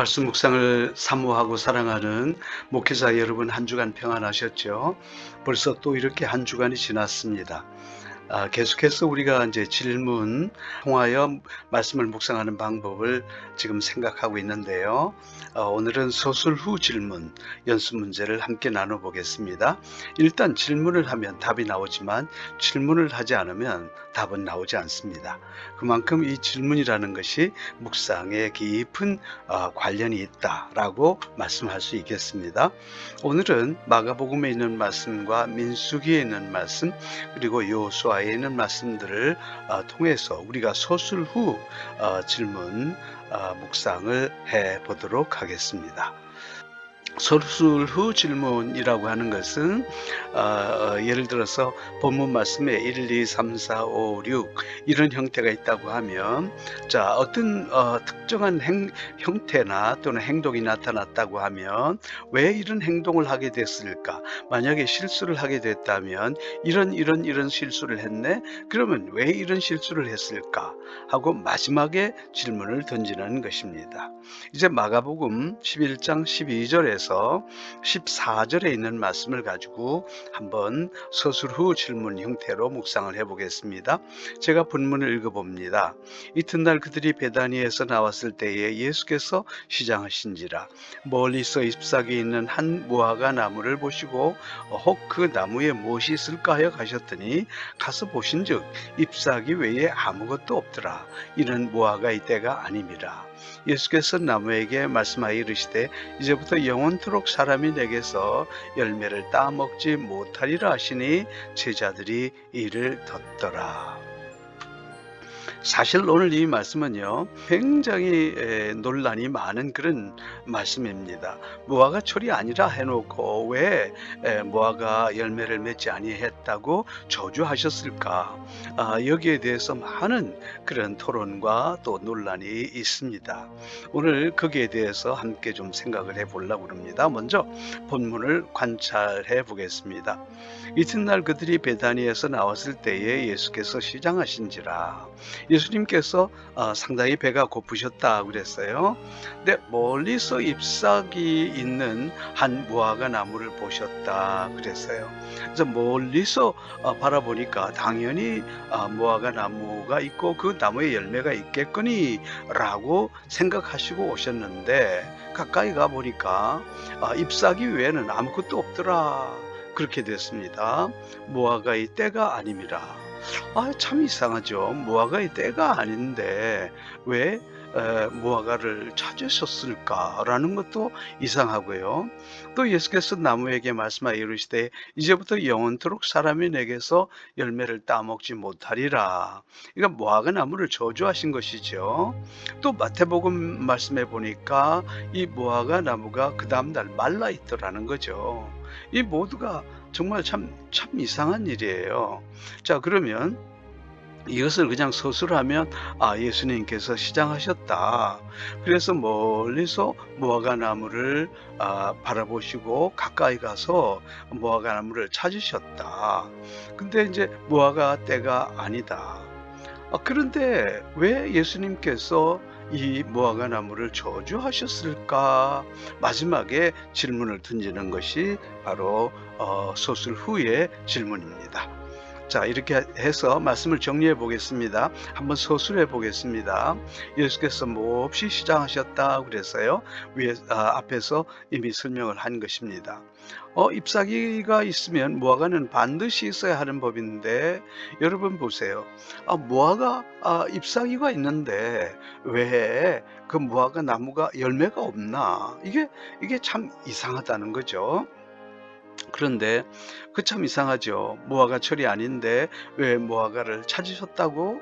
말씀 묵상을 사모하고 사랑하는 목회자 여러분, 한 주간 평안하셨죠? 벌써 또 이렇게 한 주간이 지났습니다. 계속해서 우리가 이제 질문 통하여 말씀을 묵상하는 방법을 지금 생각하고 있는데요. 오늘은 서술 후 질문 연습 문제를 함께 나눠보겠습니다. 일단 질문을 하면 답이 나오지만 질문을 하지 않으면 답은 나오지 않습니다. 그만큼 이 질문이라는 것이 묵상에 깊은 관련이 있다라고 말씀할 수 있겠습니다. 오늘은 마가복음에 있는 말씀과 민수기에 있는 말씀, 그리고 여호수아에 있는 말씀들을 통해서 우리가 서술 후 질문 묵상을 해 보도록 하겠습니다. 서술 후 질문이라고 하는 것은 예를 들어서 본문 말씀에 1, 2, 3, 4, 5, 6 이런 형태가 있다고 하면, 자, 어떤 특정한 형태나 또는 행동이 나타났다고 하면 왜 이런 행동을 하게 됐을까? 만약에 실수를 하게 됐다면 이런 실수를 했네? 그러면 왜 이런 실수를 했을까? 하고 마지막에 질문을 던지는 것입니다. 이제 마가복음 11장 12절에서 14절에 있는 말씀을 가지고 한번 서술 후 질문 형태로 묵상을 해보겠습니다. 제가 본문을 읽어봅니다. 이튿날 그들이 베다니에서 나왔을 때에 예수께서 시장하신지라 멀리서 잎사귀 있는 한 무화과 나무를 보시고 혹 그 나무에 무엇이 있을까 하여 가셨더니 가서 보신즉 잎사귀 외에 아무것도 없더라. 이는 무화과의 때가 아님이라. 예수께서 나무에게 말씀하여 이르시되 이제부터 영원토록 사람이 내게서 열매를 따먹지 못하리라 하시니 제자들이 이를 덧더라. 사실 오늘 이 말씀은요, 굉장히 논란이 많은 그런 말씀입니다. 무화과 철이 아니라 해놓고 왜 무화과 열매를 맺지 아니했다고 저주하셨을까? 여기에 대해서 많은 그런 토론과 또 논란이 있습니다. 오늘 거기에 대해서 함께 좀 생각을 해보려고 합니다. 먼저 본문을 관찰해 보겠습니다. 이튿날 그들이 베다니에서 나왔을 때에 예수께서 시장하신지라. 예수님께서 상당히 배가 고프셨다 그랬어요. 근데 멀리서 잎사귀 있는 한 무화과 나무를 보셨다 그랬어요. 그래서 멀리서 바라보니까 당연히 무화과 나무가 있고 그 나무에 열매가 있겠거니 라고 생각하시고 오셨는데, 가까이 가보니까 잎사귀 외에는 아무것도 없더라. 그렇게 됐습니다. 무화과의 때가 아님이라. 참 이상하죠. 무화과의 때가 아닌데 왜 무화과를 찾으셨을까라는 것도 이상하고요. 또 예수께서 나무에게 말씀하여 이르시되 이제부터 영원토록 사람이 내게서 열매를 따먹지 못하리라. 그러니까 무화과 나무를 저주하신 것이죠. 또 마태복음 말씀해 보니까 이 무화과 나무가 그 다음날 말라 있더라는 거죠. 이 모두가 정말 참 이상한 일이에요. 자, 그러면 이것을 그냥 서술하면 예수님께서 시장하셨다. 그래서 멀리서 무화과 나무를 바라보시고 가까이 가서 무화과 나무를 찾으셨다. 근데 이제 무화과 때가 아니다. 그런데 왜 예수님께서 이 무화과 나무를 저주하셨을까? 마지막에 질문을 던지는 것이 바로 서술 후의 질문입니다. 자, 이렇게 해서 말씀을 정리해 보겠습니다. 한번 서술해 보겠습니다. 예수께서 몹시 시장하셨다 그랬어요. 앞에서 이미 설명을 한 것입니다. 잎사귀가 있으면 무화과는 반드시 있어야 하는 법인데, 여러분 보세요. 무화과 잎사귀가 있는데 왜 그 무화과 나무가 열매가 없나? 이게 참 이상하다는 거죠. 그런데 그 참 이상하죠. 무화과 철이 아닌데 왜 무화과를 찾으셨다고?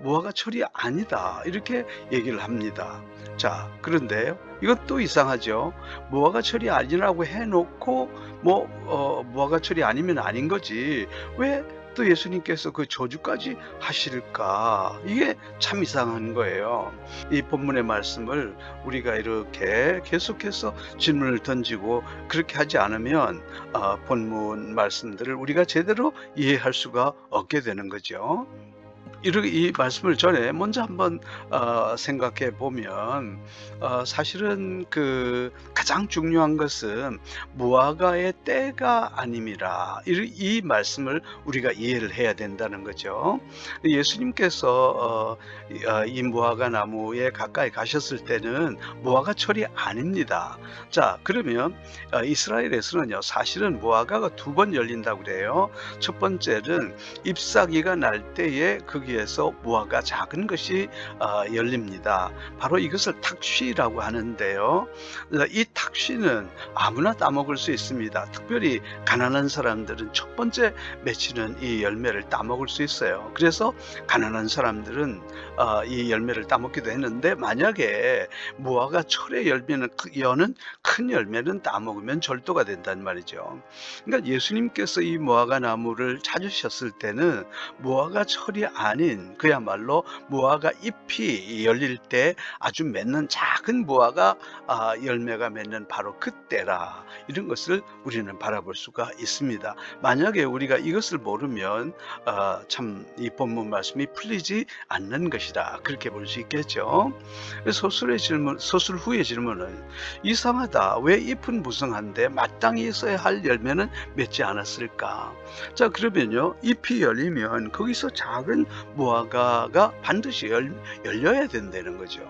무화과 철이 아니다 이렇게 얘기를 합니다. 자, 그런데 이것도 이상하죠. 무화과 철이 아니라고 해놓고 무화과 철이 아니면 아닌 거지 왜 또 예수님께서 그 저주까지 하실까? 이게 참 이상한 거예요. 이 본문의 말씀을 우리가 이렇게 계속해서 질문을 던지고 그렇게 하지 않으면 본문 말씀들을 우리가 제대로 이해할 수가 없게 되는 거죠. 이 말씀을 전에 먼저 한번 생각해 보면, 사실은 그 가장 중요한 것은 무화과의 때가 아님이라, 이 말씀을 우리가 이해를 해야 된다는 거죠. 예수님께서 이 무화과 나무에 가까이 가셨을 때는 무화과철이 아닙니다. 자, 그러면 이스라엘에서는요, 사실은 무화과가 두 번 열린다고 그래요. 첫 번째는 잎사귀가 날 때에 거기에서 무화과 작은 것이 열립니다. 바로 이것을 탁쉬라고 하는데요. 이 탁쉬는 아무나 따먹을 수 있습니다. 특별히 가난한 사람들은 첫 번째 맺히는 이 열매를 따먹을 수 있어요. 그래서 가난한 사람들은 이 열매를 따먹기도 했는데, 만약에 무화과 철의 열매는 여는 큰 열매는 따먹으면 절도가 된단 말이죠. 그러니까 예수님께서 이 무화과 나무를 찾으셨을 때는 무화과 철이 아닌 그야말로 무화과 잎이 열릴 때 아주 맺는 작은 무화과 열매가 맺는 바로 그때라, 이런 것을 우리는 바라볼 수가 있습니다. 만약에 우리가 이것을 모르면 참 이 본문 말씀이 풀리지 않는 것이다, 그렇게 볼 수 있겠죠. 소술 후의 질문은, 이상하다, 왜 잎은 무성한데 마땅히 있어야 할 열매는 맺지 않았을까? 자, 그러면요, 잎이 열리면 거기서 작은 무화과가 반드시 열려야 된다는 거죠.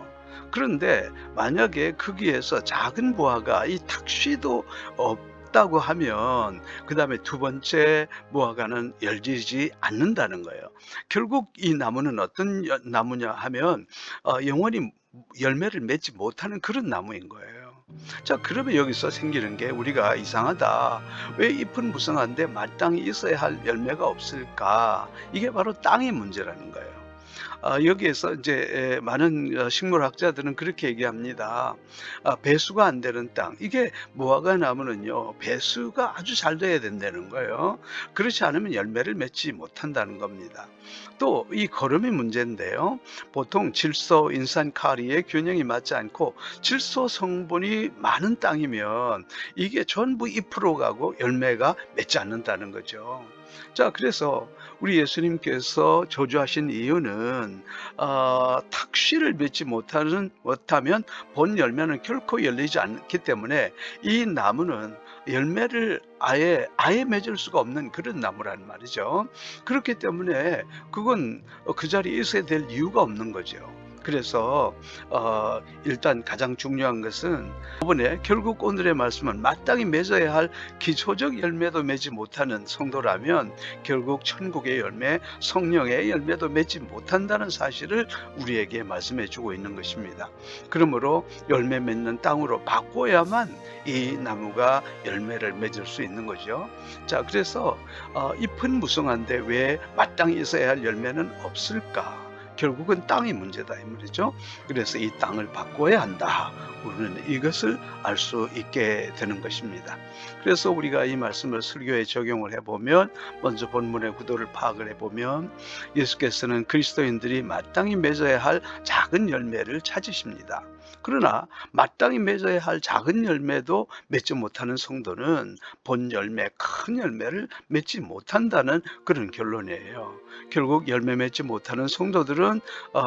그런데 만약에 거기에서 작은 무화과, 이 탁쉬도 없다고 하면 그 다음에 두 번째 무화과는 열리지 않는다는 거예요. 결국 이 나무는 어떤 나무냐 하면 영원히 열매를 맺지 못하는 그런 나무인 거예요. 자, 그러면 여기서 생기는 게, 우리가 이상하다, 왜 잎은 무성한데 마땅히 있어야 할 열매가 없을까? 이게 바로 땅의 문제라는 거예요. 여기에서 이제 많은 식물학자들은 그렇게 얘기합니다. 배수가 안 되는 땅, 이게 무화과 나무는요, 배수가 아주 잘 돼야 된다는 거예요. 그렇지 않으면 열매를 맺지 못한다는 겁니다. 또 이 거름이 문제인데요, 보통 질소, 인산, 카리의 균형이 맞지 않고 질소 성분이 많은 땅이면 이게 전부 잎으로 가고 열매가 맺지 않는다는 거죠. 자, 그래서 우리 예수님께서 저주하신 이유는 탁쉬를 맺지 못하면 본 열매는 결코 열리지 않기 때문에 이 나무는 열매를 아예 맺을 수가 없는 그런 나무란 말이죠. 그렇기 때문에 그건 그 자리에 있어야 될 이유가 없는 거죠. 그래서 일단 가장 중요한 것은, 이번에 결국 오늘의 말씀은 마땅히 맺어야 할 기초적 열매도 맺지 못하는 성도라면 결국 천국의 열매, 성령의 열매도 맺지 못한다는 사실을 우리에게 말씀해 주고 있는 것입니다. 그러므로 열매 맺는 땅으로 바꿔야만 이 나무가 열매를 맺을 수 있는 거죠. 자, 그래서 잎은 무성한데 왜 마땅히 있어야 할 열매는 없을까? 결국은 땅이 문제다, 이 말이죠. 그래서 이 땅을 바꿔야 한다, 우리는 이것을 알 수 있게 되는 것입니다. 그래서 우리가 이 말씀을 설교에 적용을 해보면, 먼저 본문의 구도를 파악을 해보면, 예수께서는 그리스도인들이 마땅히 맺어야 할 작은 열매를 찾으십니다. 그러나 마땅히 맺어야 할 작은 열매도 맺지 못하는 성도는 본 열매, 큰 열매를 맺지 못한다는 그런 결론이에요. 결국 열매 맺지 못하는 성도들은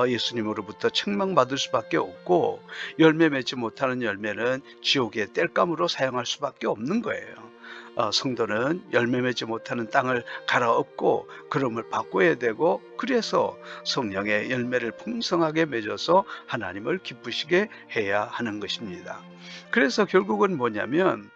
예수님으로부터 책망받을 수밖에 없고, 열매 맺지 못하는 열매는 지옥의 땔감으로 사용할 수밖에 없는 거예요. 성도는 열매 맺지 못하는 땅을 갈아엎고 그름을 바꿔야 되고, 그래서 성령의 열매를 풍성하게 맺어서 하나님을 기쁘시게 해야 하는 것입니다. 그래서 결국은 뭐냐면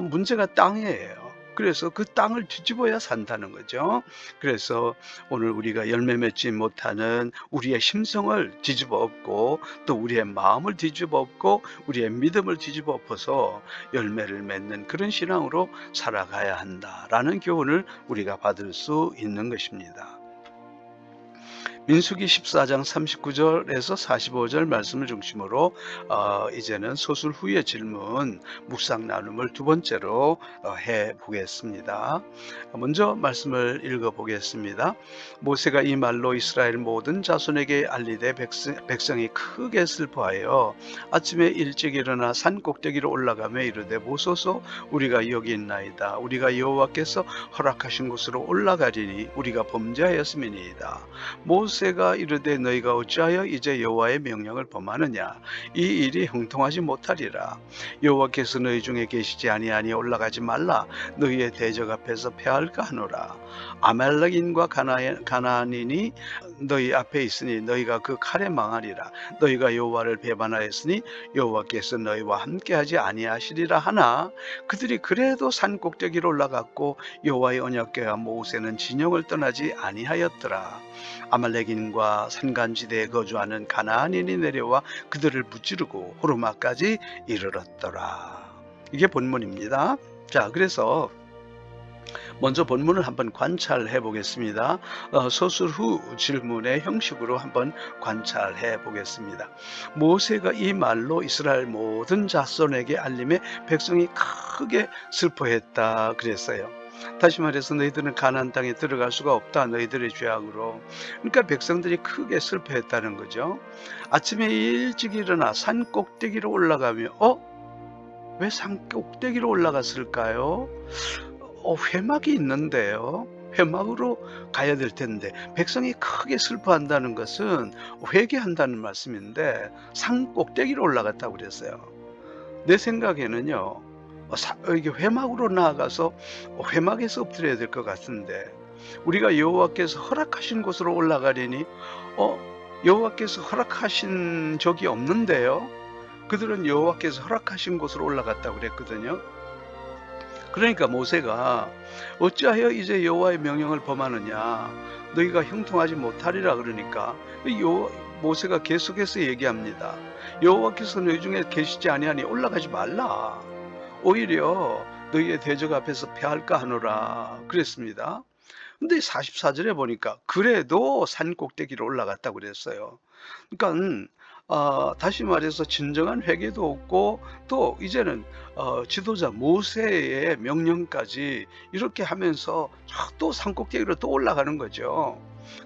문제가 땅이에요. 그래서 그 땅을 뒤집어야 산다는 거죠. 그래서 오늘 우리가 열매 맺지 못하는 우리의 심성을 뒤집어 엎고, 또 우리의 마음을 뒤집어 엎고, 우리의 믿음을 뒤집어 엎어서 열매를 맺는 그런 신앙으로 살아가야 한다라는 교훈을 우리가 받을 수 있는 것입니다. 민수기 14장 39절에서 45절 말씀을 중심으로 이제는 소술 후의 질문, 묵상 나눔을 두 번째로 해보겠습니다. 먼저 말씀을 읽어보겠습니다. 모세가 이 말로 이스라엘 모든 자손에게 알리되 백성이 크게 슬퍼하여 아침에 일찍 일어나 산 꼭대기로 올라가며 이르되, 보소서, 우리가 여기 있나이다. 우리가 여호와께서 허락하신 곳으로 올라가리니 우리가 범죄하였음이니이다. 모세가 이르되 너희가 어찌하여 이제 여호와의 명령을 범하느냐. 이 일이 형통하지 못하리라. 여호와께서 너희 중에 계시지 아니하니 올라가지 말라. 너희의 대적 앞에서 패할까 하노라. 아말렉인과 가나안인이 너희 앞에 있으니 너희가 그 칼에 망하리라. 너희가 여호와를 배반하였으니 여호와께서 너희와 함께하지 아니하시리라 하나 그들이 그래도 산 꼭대기로 올라갔고 여호와의 언약궤와 모세는 진영을 떠나지 아니하였더라. 아말렉인과 산간지대에 거주하는 가나안인이 내려와 그들을 무찌르고 호르마까지 이르렀더라. 이게 본문입니다. 자, 그래서 먼저 본문을 한번 관찰해 보겠습니다. 서술 후 질문의 형식으로 한번 관찰해 보겠습니다. 모세가 이 말로 이스라엘 모든 자손에게 알림해 백성이 크게 슬퍼했다 그랬어요. 다시 말해서 너희들은 가나안 땅에 들어갈 수가 없다. 너희들의 죄악으로. 그러니까 백성들이 크게 슬퍼했다는 거죠. 아침에 일찍 일어나 산 꼭대기로 올라가며 왜 산 꼭대기로 올라갔을까요? 회막이 있는데요. 회막으로 가야 될 텐데 백성이 크게 슬퍼한다는 것은 회개한다는 말씀인데 산 꼭대기로 올라갔다고 그랬어요. 내 생각에는요. 이게 회막으로 나아가서 회막에서 엎드려야 될 것 같은데 우리가 여호와께서 허락하신 곳으로 올라가려니 여호와께서 허락하신 적이 없는데요. 그들은 여호와께서 허락하신 곳으로 올라갔다고 그랬거든요. 그러니까 모세가 어찌하여 이제 여호와의 명령을 범하느냐 너희가 형통하지 못하리라 그러니까 모세가 계속해서 얘기합니다. 여호와께서 너희 중에 계시지 아니하니 올라가지 말라. 오히려 너희의 대적 앞에서 패할까 하노라 그랬습니다. 근데 44절에 보니까 그래도 산 꼭대기로 올라갔다고 그랬어요. 그러니까 다시 말해서 진정한 회개도 없고 또 이제는 지도자 모세의 명령까지 이렇게 하면서 또 산꼭대기로 또 올라가는 거죠.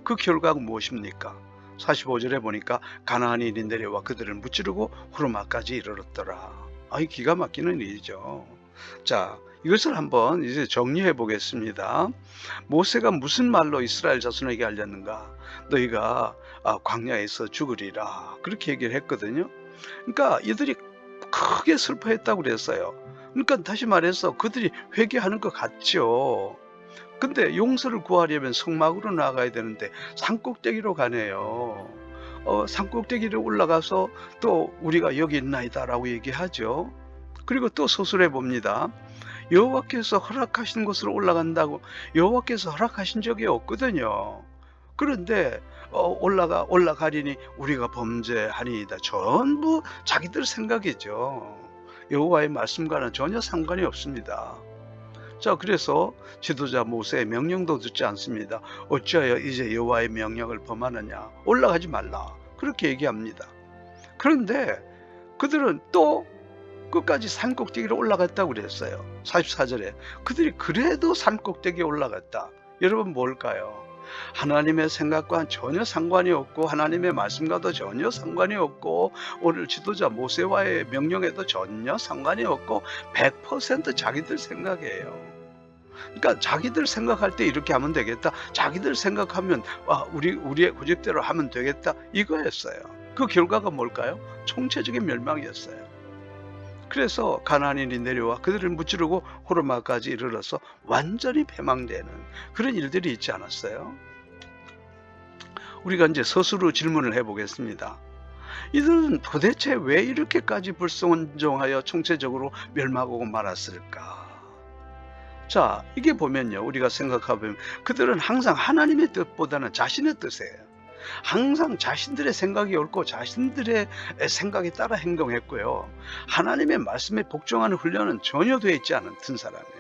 그 결과가 무엇입니까? 45절에 보니까 가나안인이 내려와 그들을 무찌르고 호르마까지 이르렀더라. 이 기가 막히는 일이죠. 자, 이것을 한번 이제 정리해 보겠습니다. 모세가 무슨 말로 이스라엘 자손에게 알렸는가? 너희가 광야에서 죽으리라 그렇게 얘기를 했거든요. 그러니까 이들이 크게 슬퍼했다고 그랬어요. 그러니까 다시 말해서 그들이 회개하는 것 같죠. 근데 용서를 구하려면 성막으로 나아가야 되는데 산꼭대기로 가네요. 산꼭대기로 올라가서 또 우리가 여기 있나이다 라고 얘기하죠. 그리고 또 서술해 봅니다. 여호와께서 허락하신 곳으로 올라간다고 여호와께서 허락하신 적이 없거든요. 그런데 올라가리니 우리가 범죄하니이다. 전부 자기들 생각이죠. 여호와의 말씀과는 전혀 상관이 없습니다. 자, 그래서 지도자 모세의 명령도 듣지 않습니다. 어찌하여 이제 여호와의 명령을 범하느냐. 올라가지 말라. 그렇게 얘기합니다. 그런데 그들은 또 끝까지 산꼭대기로 올라갔다고 그랬어요. 44절에 그들이 그래도 산꼭대기에 올라갔다. 여러분 뭘까요? 하나님의 생각과는 전혀 상관이 없고 하나님의 말씀과도 전혀 상관이 없고 오늘 지도자 모세와의 명령에도 전혀 상관이 없고 100% 자기들 생각이에요. 그러니까 자기들 생각할 때 이렇게 하면 되겠다. 자기들 생각하면 우리의 고집대로 하면 되겠다. 이거였어요. 그 결과가 뭘까요? 총체적인 멸망이었어요. 그래서 가나안인이 내려와 그들을 무찌르고 호르마까지 이르러서 완전히 패망되는 그런 일들이 있지 않았어요? 우리가 이제 스스로 질문을 해보겠습니다. 이들은 도대체 왜 이렇게까지 불순종하여 총체적으로 멸망하고 말았을까? 자, 이게 보면요, 우리가 생각해보면 그들은 항상 하나님의 뜻보다는 자신의 뜻이에요. 항상 자신들의 생각이 옳고 자신들의 생각에 따라 행동했고요. 하나님의 말씀에 복종하는 훈련은 전혀 되어 있지 않은 사람이에요.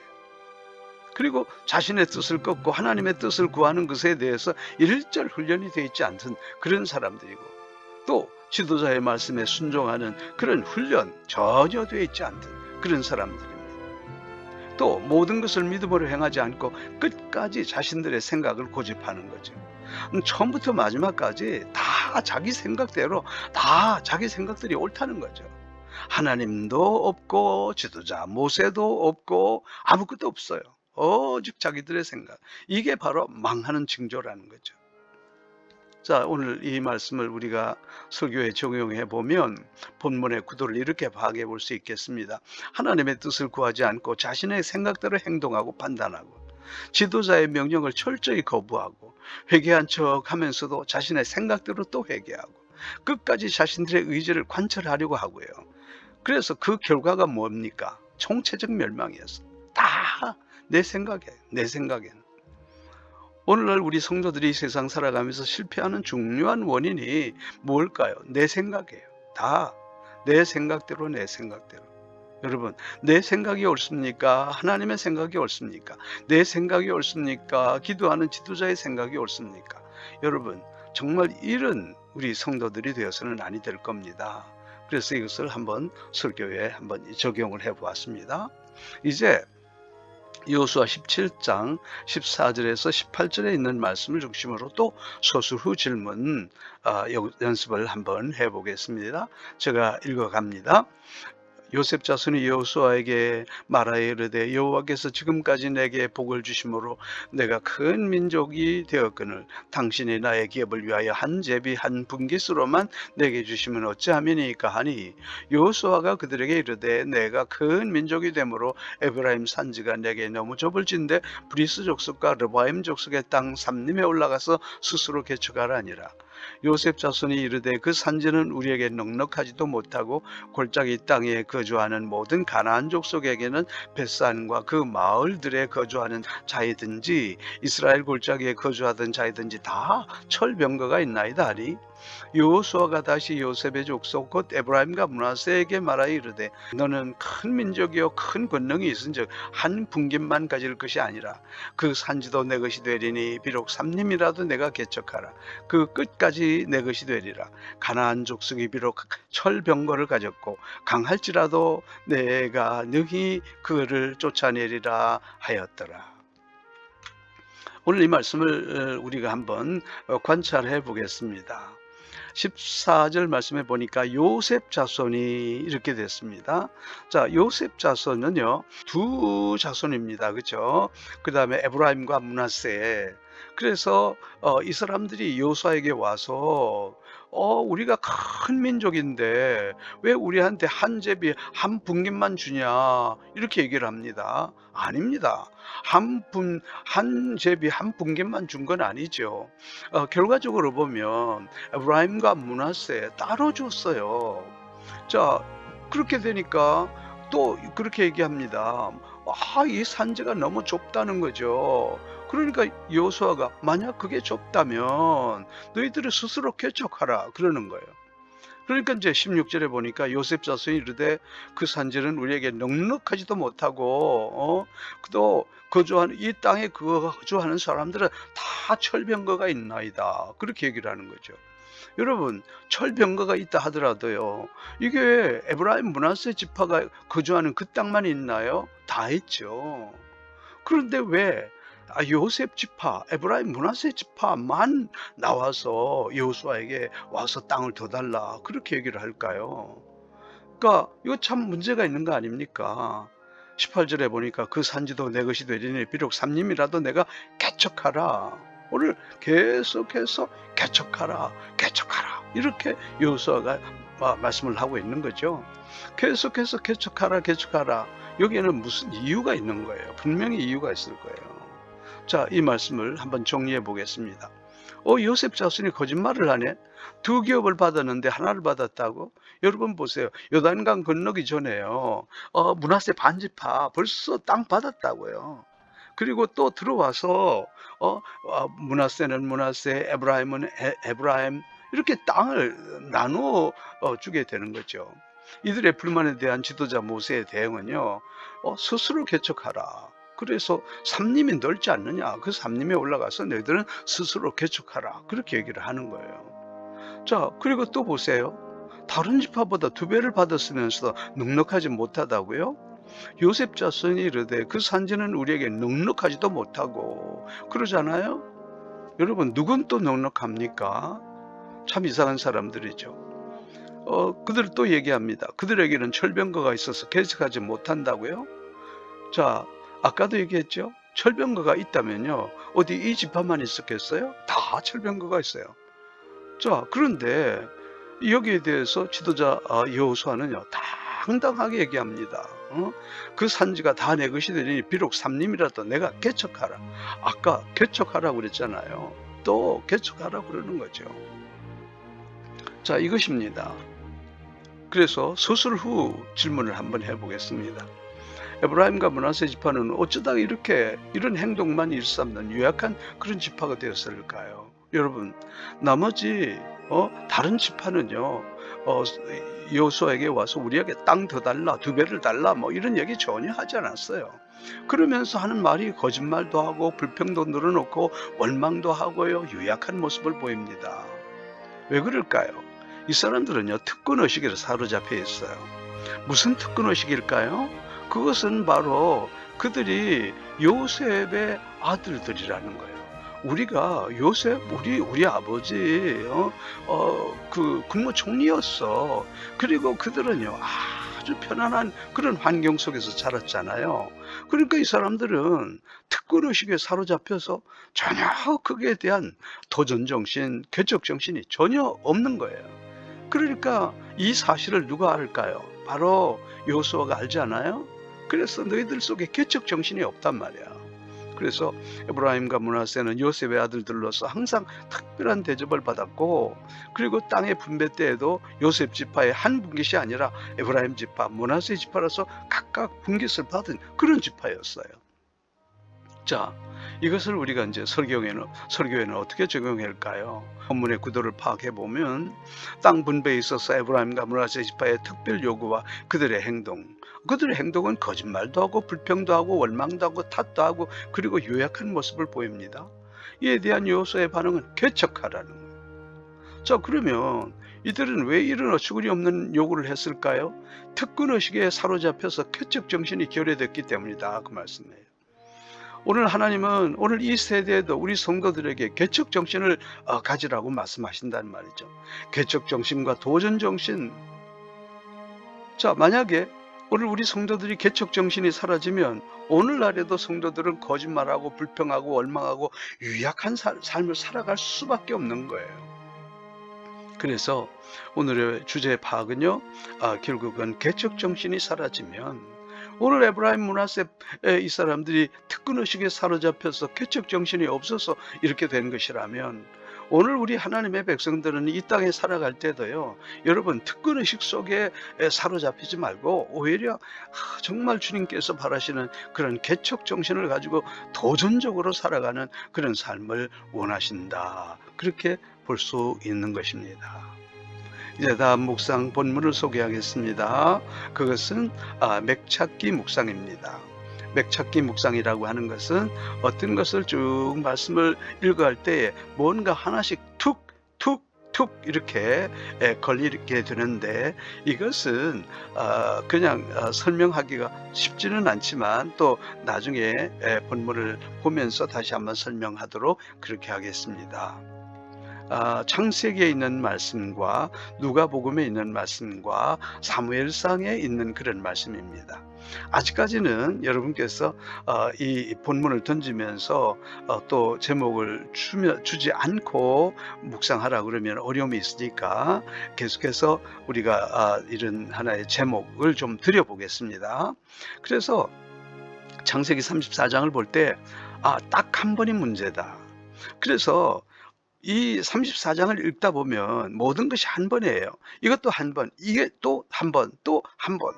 그리고 자신의 뜻을 꺾고 하나님의 뜻을 구하는 것에 대해서 일절 훈련이 되어 있지 않던 그런 사람들이고 또 지도자의 말씀에 순종하는 그런 훈련 전혀 되어 있지 않던 그런 사람들입니다. 또 모든 것을 믿음으로 행하지 않고 끝까지 자신들의 생각을 고집하는 거죠. 처음부터 마지막까지 다 자기 생각대로 다 자기 생각들이 옳다는 거죠. 하나님도 없고 지도자 모세도 없고 아무것도 없어요. 오직 자기들의 생각. 이게 바로 망하는 징조라는 거죠. 자, 오늘 이 말씀을 우리가 설교에 적용해 보면 본문의 구도를 이렇게 파악해 볼 수 있겠습니다. 하나님의 뜻을 구하지 않고 자신의 생각대로 행동하고 판단하고, 지도자의 명령을 철저히 거부하고, 회개한 척 하면서도 자신의 생각대로 또 회개하고, 끝까지 자신들의 의지를 관철하려고 하고요. 그래서 그 결과가 뭡니까? 총체적 멸망이었어. 다 내 생각에, 내 생각에는. 오늘날 우리 성도들이 세상 살아가면서 실패하는 중요한 원인이 뭘까요? 내 생각이에요. 다 내 생각대로, 내 생각대로. 여러분, 내 생각이 옳습니까? 하나님의 생각이 옳습니까? 내 생각이 옳습니까? 기도하는 지도자의 생각이 옳습니까? 여러분, 정말 이런 우리 성도들이 되어서는 아니 될 겁니다. 그래서 이것을 한번 설교에 한번 적용을 해 보았습니다. 이제 여호수아 17장 14절에서 18절에 있는 말씀을 중심으로 또 소수 후 질문 연습을 한번 해보겠습니다. 제가 읽어갑니다. 요셉 자손이 여호수아에게 말하여 이르되 여호와께서 지금까지 내게 복을 주심으로 내가 큰 민족이 되었거늘 당신이 나의 기업을 위하여 한 제비 한 분깃으로만 내게 주시면 어찌하미니까 하니 여호수아가 그들에게 이르되 내가 큰 민족이 되므로 에브라임 산지가 내게 너무 좁을진데 브리스 족속과 르바임 족속의 땅 삼림에 올라가서 스스로 개척하라니라. 요셉 자손이 이르되 그 산지는 우리에게 넉넉하지도 못하고 골짜기 땅에 거주하는 모든 가나안 족속에게는 벳산과 그 마을들에 거주하는 자이든지 이스라엘 골짜기에 거주하던 자이든지 다 철병거가 있나이다 하니 여호수아가 다시 요셉의 족속 곧 에브라임과 므낫세에게 말하여 이르되 너는 큰 민족이요 큰 권능이 있은즉 한 분깃만 가질 것이 아니라 그 산지도 내 것이 되리니 비록 삼림이라도 내가 개척하라 그 끝까지 내 것이 되리라. 가나안 족속이 비록 철병거를 가졌고 강할지라도 내가 능히 그를 쫓아내리라 하였더라. 오늘 이 말씀을 우리가 한번 관찰해 보겠습니다. 14절 말씀에 보니까 요셉 자손이 이렇게 됐습니다. 자, 요셉 자손은요, 두 자손입니다. 그죠? 그 다음에 에브라임과 므낫세. 그래서 이 사람들이 여호수아에게 와서 우리가 큰 민족인데 왜 우리한테 한 제비 한 분깃만 주냐 이렇게 얘기를 합니다. 아닙니다. 한 제비 한 분깃만 준 건 아니죠. 결과적으로 보면 에브라임과 므낫세 따로 줬어요. 자, 그렇게 되니까 또 그렇게 얘기합니다. 이 산지가 너무 좁다는 거죠. 그러니까 여호수아가 만약 그게 좁다면 너희들을 스스로 개척하라 그러는 거예요. 그러니까 이제 16절에 보니까 요셉 자손이 이르되 그 산지는 우리에게 넉넉하지도 못하고 또 거주하는 이 땅에 거주하는 사람들은 다 철병거가 있나이다 그렇게 얘기를 하는 거죠. 여러분, 철병거가 있다 하더라도요, 이게 에브라임 므낫세 지파가 거주하는 그 땅만 있나요? 다 있죠. 그런데 왜 요셉 지파, 에브라임 므낫세 지파만 나와서 여호수아에게 와서 땅을 더 달라 그렇게 얘기를 할까요? 그러니까 이거 참 문제가 있는 거 아닙니까? 18절에 보니까 그 산지도 내 것이 되리니 비록 삼림이라도 내가 개척하라. 오늘 계속해서 개척하라, 개척하라 이렇게 여호수아가 말씀을 하고 있는 거죠. 계속해서 개척하라, 개척하라. 여기에는 무슨 이유가 있는 거예요. 분명히 이유가 있을 거예요. 자, 이 말씀을 한번 정리해 보겠습니다. 요셉 자손이 거짓말을 하네. 두 기업을 받았는데 하나를 받았다고? 여러분 보세요. 요단강 건너기 전에요. 므낫세 반지파 벌써 땅 받았다고요. 그리고 또 들어와서 므낫세는 므낫세, 에브라임은 에브라임 이렇게 땅을 나누어 주게 되는 거죠. 이들의 불만에 대한 지도자 모세의 대응은요. 스스로 개척하라. 그래서 삼림이 넓지 않느냐. 그 삼림에 올라가서 너희들은 스스로 개척하라. 그렇게 얘기를 하는 거예요. 자, 그리고 또 보세요. 다른 지파보다 2배를 받았으면서도 넉넉하지 못하다고요? 요셉 자손이 이르되 그 산지는 우리에게 넉넉하지도 못하고 그러잖아요. 여러분, 누군 또 넉넉합니까? 참 이상한 사람들이죠. 그들 또 얘기합니다. 그들에게는 철병거가 있어서 개척하지 못한다고요? 자, 아까도 얘기했죠. 철병거가 있다면요, 어디 이 지파만 있었겠어요? 다 철병거가 있어요. 자, 그런데 여기에 대해서 지도자 여호수아는요 당당하게 얘기합니다. 그 산지가 다 내 것이 되니 비록 삼림이라도 내가 개척하라. 아까 개척하라고 그랬잖아요. 또 개척하라고 그러는 거죠. 자, 이것입니다. 그래서 서술 후 질문을 한번 해보겠습니다. 에브라임과 므낫세 지파는 어쩌다가 이렇게 이런 행동만 일삼는 유약한 그런 지파가 되었을까요? 여러분, 나머지 다른 지파는요 여호수아에게 와서 우리에게 땅 더 달라, 2배를 달라, 뭐 이런 얘기 전혀 하지 않았어요. 그러면서 하는 말이 거짓말도 하고 불평도 늘어놓고 원망도 하고요 유약한 모습을 보입니다. 왜 그럴까요? 이 사람들은요 특권의식에 사로잡혀 있어요. 무슨 특권의식일까요? 그것은 바로 그들이 요셉의 아들들이라는 거예요. 우리가 요셉, 우리 아버지 그 국무총리였어. 그리고 그들은요 아주 편안한 그런 환경 속에서 자랐잖아요. 그러니까 이 사람들은 특권의식에 사로잡혀서 전혀 거기에 대한 도전정신, 개척정신이 전혀 없는 거예요. 그러니까 이 사실을 누가 알까요? 바로 여호수아가 알지 않아요? 그래서 너희들 속에 개척 정신이 없단 말이야. 그래서 에브라임과 므낫세는 요셉의 아들들로서 항상 특별한 대접을 받았고, 그리고 땅의 분배 때에도 요셉 지파의 한 분깃이 아니라 에브라임 지파, 므낫세 지파로서 각각 분깃을 받은 그런 지파였어요. 자, 이것을 우리가 이제 설교에는 어떻게 적용해야 할까요? 본문의 구도를 파악해 보면 땅 분배에 있어서 에브라임과 므낫세 지파의 특별 요구와 그들의 행동은 거짓말도 하고 불평도 하고 원망도 하고 탓도 하고 그리고 요약한 모습을 보입니다. 이에 대한 여호수아의 반응은 개척하라는 거예요. 자, 그러면 이들은 왜 이런 어처구니 없는 요구를 했을까요? 특권의식에 사로잡혀서 개척 정신이 결여됐기 때문이다, 그 말씀이에요. 오늘 하나님은 오늘 이 세대에도 우리 성도들에게 개척 정신을 가지라고 말씀하신다는 말이죠. 개척 정신과 도전 정신. 자, 만약에 오늘 우리 성도들이 개척 정신이 사라지면 오늘날에도 성도들은 거짓말하고 불평하고 원망하고 유약한 삶을 살아갈 수밖에 없는 거예요. 그래서 오늘의 주제의 파악은요, 결국은 개척 정신이 사라지면 오늘 에브라임 므낫세 이 사람들이 특권의식에 사로잡혀서 개척 정신이 없어서 이렇게 된 것이라면 오늘 우리 하나님의 백성들은 이 땅에 살아갈 때도요 여러분 특권의식 속에 사로잡히지 말고 오히려 정말 주님께서 바라시는 그런 개척 정신을 가지고 도전적으로 살아가는 그런 삶을 원하신다, 그렇게 볼 수 있는 것입니다. 이제 다음 묵상 본문을 소개하겠습니다. 그것은 맥찾기 묵상입니다. 맥찾기 묵상이라고 하는 것은 어떤 것을 쭉 말씀을 읽어갈 때에 뭔가 하나씩 툭 이렇게 걸리게 되는데, 이것은 그냥 설명하기가 쉽지는 않지만 또 나중에 본문을 보면서 다시 한번 설명하도록 그렇게 하겠습니다. 창세기에 있는 말씀과 누가복음에 있는 말씀과 사무엘상에 있는 그런 말씀입니다. 아직까지는 여러분께서 이 본문을 던지면서 또 제목을 주지 않고 묵상하라 그러면 어려움이 있으니까 계속해서 우리가 이런 하나의 제목을 좀 드려보겠습니다. 그래서 창세기 34장을 볼 때 딱 한 번이 문제다. 그래서 이 34장을 읽다 보면 모든 것이 한 번이에요. 이것도 한 번, 이게 또 한 번, 또 한 번.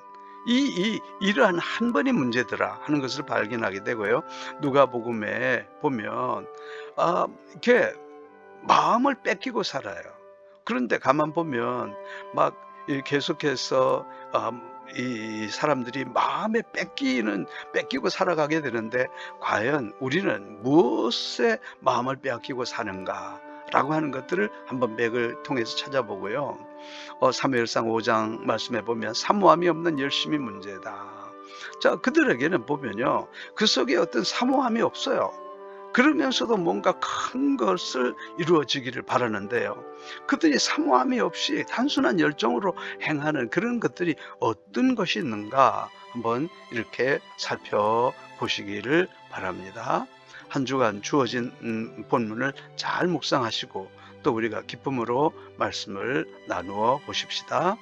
이러한 한 번이 문제더라 하는 것을 발견하게 되고요. 누가복음에 보면 이렇게 마음을 뺏기고 살아요. 그런데 가만 보면 막 계속해서 이 사람들이 마음에 뺏기고 살아가게 되는데, 과연 우리는 무엇에 마음을 빼앗기고 사는가 라고 하는 것들을 한번 맥을 통해서 찾아보고요. 사무엘상 5장 말씀해 보면 사모함이 없는 열심이 문제다. 자, 그들에게는 보면요 그 속에 어떤 사모함이 없어요. 그러면서도 뭔가 큰 것을 이루어지기를 바라는데요, 그들이 사모함이 없이 단순한 열정으로 행하는 그런 것들이 어떤 것이 있는가 한번 이렇게 살펴보시기를 바랍니다. 한 주간 주어진 본문을 잘 묵상하시고 또 우리가 기쁨으로 말씀을 나누어 보십시다.